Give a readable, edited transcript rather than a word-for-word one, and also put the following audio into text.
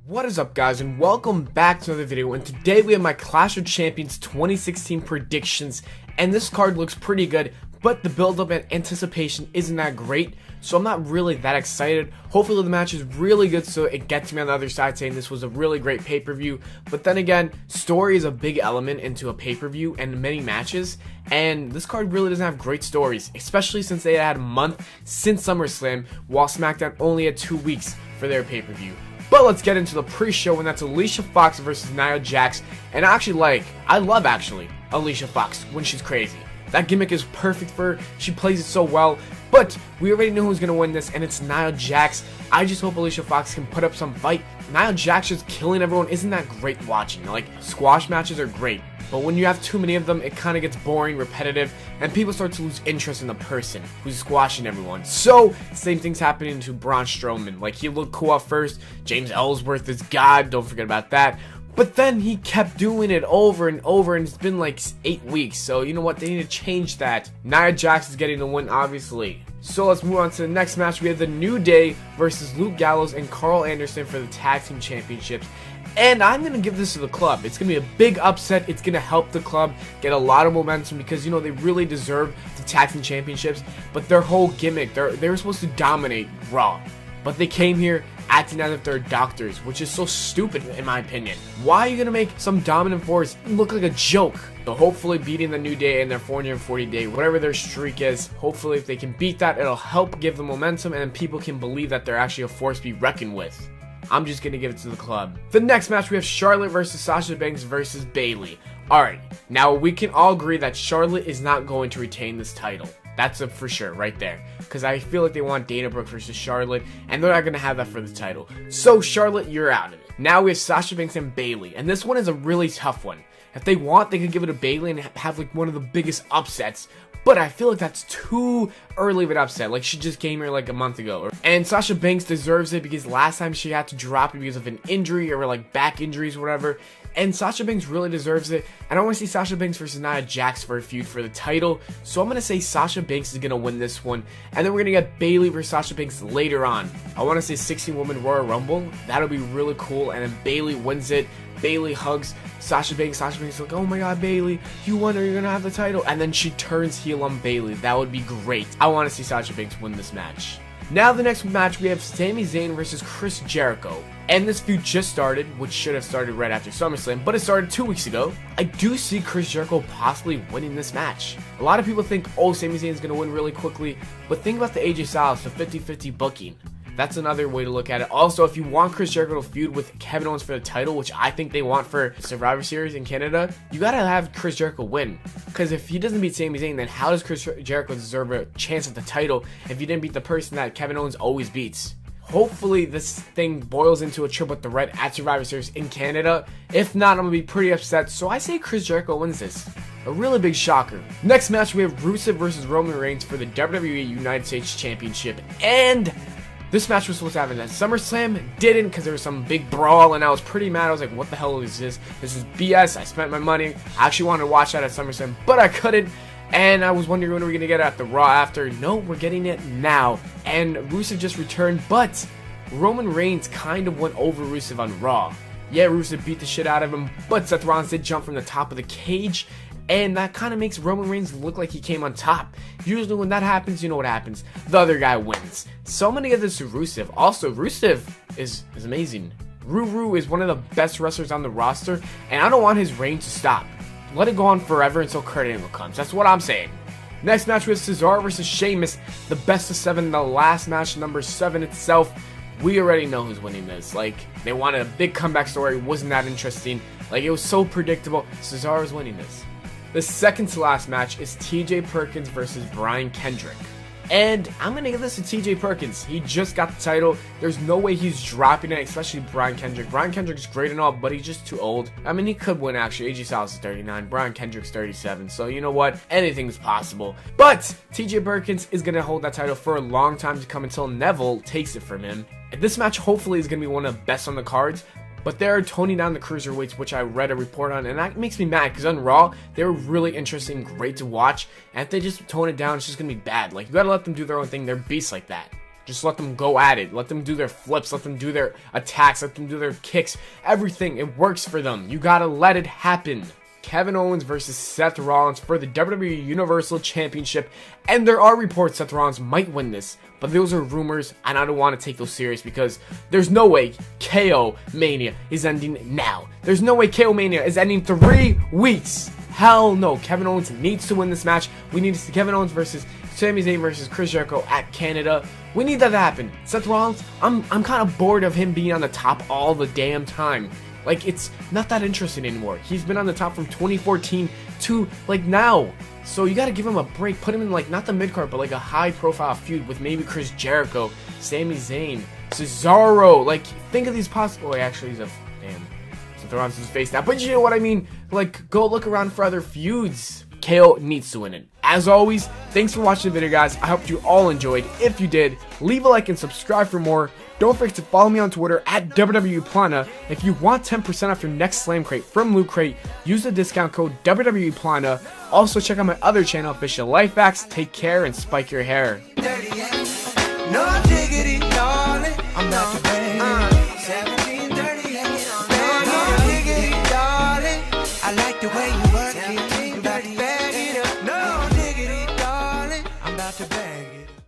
What is up, guys, and welcome back to another video. And today we have my Clash of Champions 2016 predictions, and this card looks pretty good, but the build-up and anticipation isn't that great, so I'm not really that excited. Hopefully the match is really good so it gets me on the other side saying this was a really great pay-per-view. But then again, story is a big element into a pay-per-view and many matches, and this card really doesn't have great stories, especially since they had a month since SummerSlam, while SmackDown only had 2 weeks for their pay-per-view. But let's get into the pre-show, and that's Alicia Fox versus Nia Jax. And I love Alicia Fox when she's crazy. That gimmick is perfect for her. She plays it so well. But we already know who's going to win this, and it's Nia Jax. I just hope Alicia Fox can put up some fight. Nia Jax just killing everyone isn't that great watching. Like, squash matches are great, but when you have too many of them, it kind of gets boring, repetitive, and people start to lose interest in the person who's squashing everyone. So, same thing's happening to Braun Strowman. Like, he looked cool at first. James Ellsworth is God, don't forget about that. But then he kept doing it over and over, and it's been like 8 weeks. So, you know what? They need to change that. Nia Jax is getting the win, obviously. So, let's move on to the next match. We have the New Day versus Luke Gallows and Carl Anderson for the Tag Team Championships. And I'm going to give this to the club. It's going to be a big upset. It's going to help the club get a lot of momentum because, you know, they really deserve the Tag Team Championships. But their whole gimmick, they were supposed to dominate Raw. But they came here acting as if they're doctors, which is so stupid in my opinion. Why are you going to make some dominant force look like a joke? So hopefully beating the New Day in their 440 day, whatever their streak is, hopefully if they can beat that, it'll help give them momentum and then people can believe that they're actually a force to be reckoned with. I'm just going to give it to the club. The next match, we have Charlotte versus Sasha Banks versus Bayley. Alright, now we can all agree that Charlotte is not going to retain this title. That's for sure, right there. Because I feel like they want Dana Brooke versus Charlotte, and they're not going to have that for the title. So, Charlotte, you're out of it. Now we have Sasha Banks and Bayley, and this one is a really tough one. If they want, they could give it to Bayley and have like one of the biggest upsets. But I feel like that's too early of an upset. Like, she just came here like a month ago. And Sasha Banks deserves it because last time she had to drop it because of an injury or like back injuries or whatever. And Sasha Banks really deserves it. I don't want to see Sasha Banks versus Nia Jax for a feud for the title. So I'm going to say Sasha Banks is going to win this one. And then we're going to get Bayley versus Sasha Banks later on. I want to say 16-woman Royal Rumble. That'll be really cool. And then Bayley wins it. Bayley hugs Sasha Banks. Sasha Banks is like, oh my god, Bayley, you won or you're going to have the title. And then she turns heel on Bayley. That would be great. I want to see Sasha Banks win this match. Now the next match, we have Sami Zayn versus Chris Jericho. And this feud just started, which should have started right after SummerSlam, but it started 2 weeks ago. I do see Chris Jericho possibly winning this match. A lot of people think, oh, Sami Zayn is going to win really quickly, but think about the AJ Styles, the 50-50 booking. That's another way to look at it. Also, if you want Chris Jericho to feud with Kevin Owens for the title, which I think they want for Survivor Series in Canada, you gotta have Chris Jericho win. Because if he doesn't beat Sami Zayn, then how does Chris Jericho deserve a chance at the title if he didn't beat the person that Kevin Owens always beats? Hopefully this thing boils into a triple threat at Survivor Series in Canada. If not, I'm gonna be pretty upset. So I say Chris Jericho wins this. A really big shocker. Next match, we have Rusev versus Roman Reigns for the WWE United States Championship. And this match was supposed to happen at SummerSlam, didn't because there was some big brawl and I was pretty mad. I was like, what the hell is this? This is BS. I spent my money. I actually wanted to watch that at SummerSlam, but I couldn't. And I was wondering when we were going to get it at the Raw after. No, we're getting it now. And Rusev just returned, but Roman Reigns kind of went over Rusev on Raw. Yeah, Rusev beat the shit out of him, but Seth Rollins did jump from the top of the cage. And that kind of makes Roman Reigns look like he came on top. Usually when that happens, you know what happens. The other guy wins. So I'm going to give this to Rusev. Also, Rusev is amazing. Ruru is one of the best wrestlers on the roster. And I don't want his reign to stop. Let it go on forever until Kurt Angle comes. That's what I'm saying. Next match was Cesaro versus Sheamus. The best of 7. The last match, number 7 itself. We already know who's winning this. Like, they wanted a big comeback story. Wasn't that interesting. Like, it was so predictable. Cesaro's winning this. The second to last match is TJ Perkins versus Brian Kendrick. And I'm going to give this to TJ Perkins. He just got the title. There's no way he's dropping it, especially Brian Kendrick. Brian Kendrick's great and all, but he's just too old. I mean, he could win, actually. AJ Styles is 39. Brian Kendrick's 37. So, you know what? Anything's possible. But TJ Perkins is going to hold that title for a long time to come until Neville takes it from him. And this match, hopefully, is going to be one of the best on the cards. But they're toning down the cruiserweights, which I read a report on, and that makes me mad, because on Raw, they were really interesting, great to watch, and if they just tone it down, it's just going to be bad. Like, you gotta let them do their own thing, they're beasts like that. Just let them go at it. Let them do their flips. Let them do their attacks. Let them do their kicks. Everything. It works for them. You gotta let it happen. Kevin Owens versus Seth Rollins for the WWE Universal Championship. And there are reports Seth Rollins might win this. But those are rumors, and I don't want to take those serious because there's no way KO Mania is ending now. There's no way KO Mania is ending 3 weeks. Hell no. Kevin Owens needs to win this match. We need to see Kevin Owens versus Sami Zayn versus Chris Jericho at Canada. We need that to happen. Seth Rollins, I'm kind of bored of him being on the top all the damn time. Like, it's not that interesting anymore. He's been on the top from 2014 to, like, now. So you gotta give him a break. Put him in, like, not the mid-card, but, like, a high-profile feud with maybe Chris Jericho, Sami Zayn, Cesaro. Like, think of these possible... Wait, actually, he's a... Damn. Seth Rollins is face now. But you know what I mean? Like, go look around for other feuds. KO needs to win it. As always, thanks for watching the video, guys. I hope you all enjoyed. If you did, leave a like and subscribe for more. Don't forget to follow me on Twitter at WWE Plana. If you want 10% off your next Slam Crate from Loot Crate, use the discount code WWE Plana. Also, check out my other channel, Official Life Hacks. Take care and spike your hair.